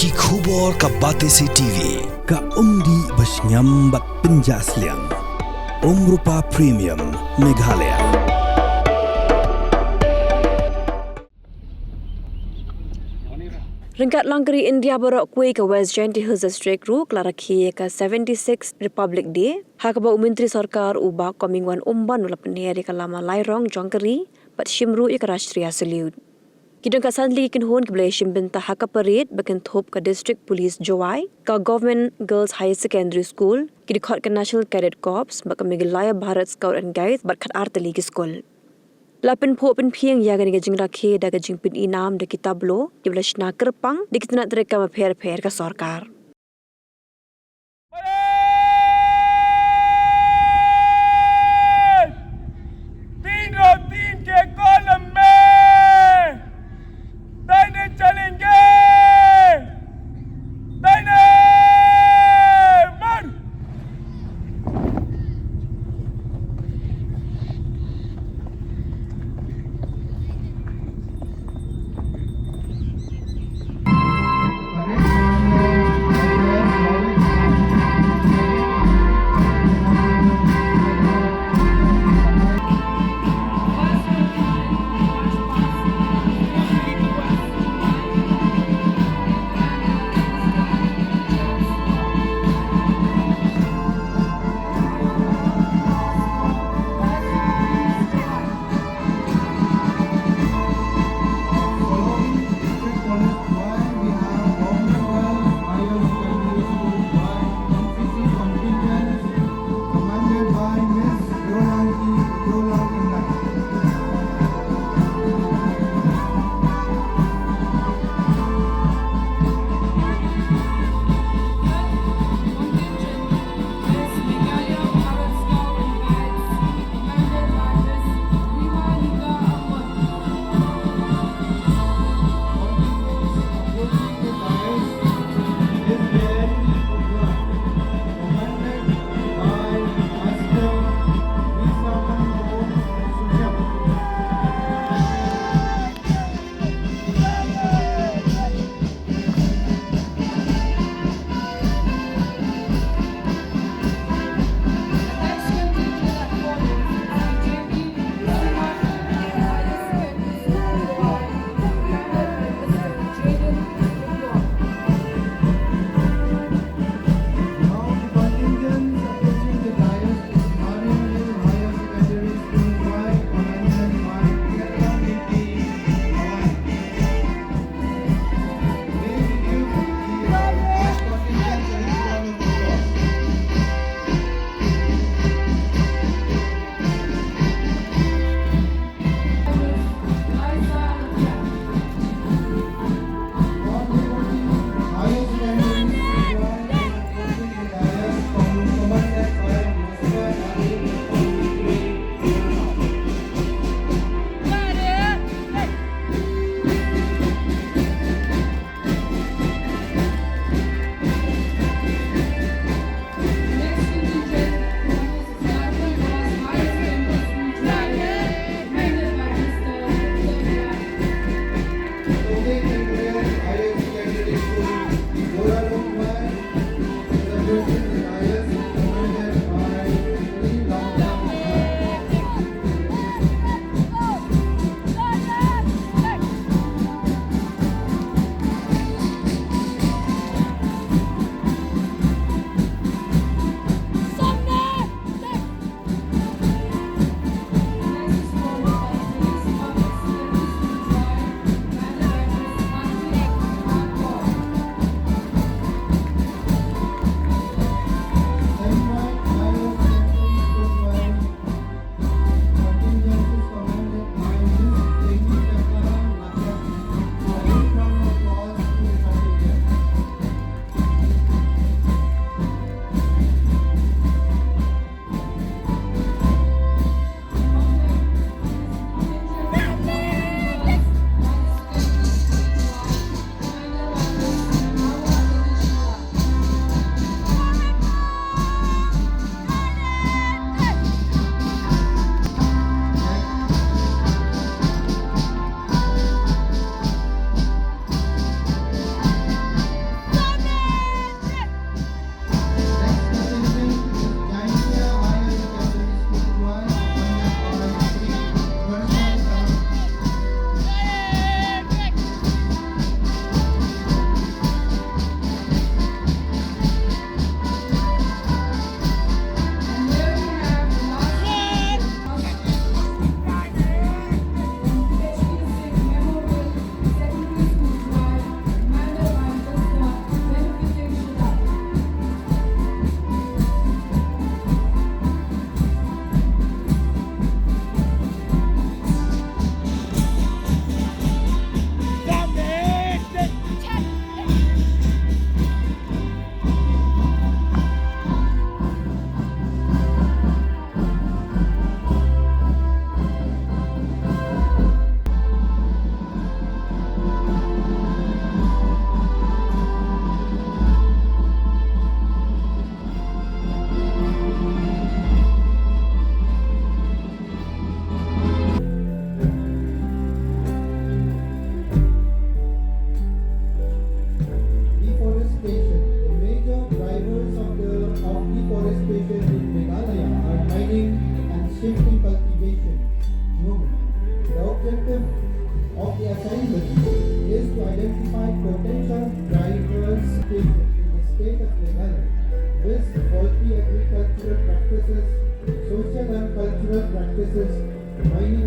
Ki khubor ka Batesi TV. Ka umdi basnyambak penjaslian. Rupa Premium Meghalaya. Ringkat Langkari India borok kuih ke West Jainti Hills District ru Rakhe ke 76 Republic Day. Hak bau Menteri Sarkar ubah Comingone Ymbon ula Pynher ke Lama Lairong Jongkeri pat shimru ke Rashtriya Salute. Kidang ka sandli kin hon ke belai Ymbon ta hak parade bakin thop ke District Police Jowai ka Government Girls High Secondary School kidi khot ke National Cadet Corps bak Meghalaya Bharat Scout and Guides bat khat artali ke school. Lapan po penpiang ya gani gajing Rakhe da gajing pin inam de kitablo di belas na kerpang di kita nak tereka per ke sarkar. तीन के column में दाहिने चलेंगे दाहिने मार practices, mining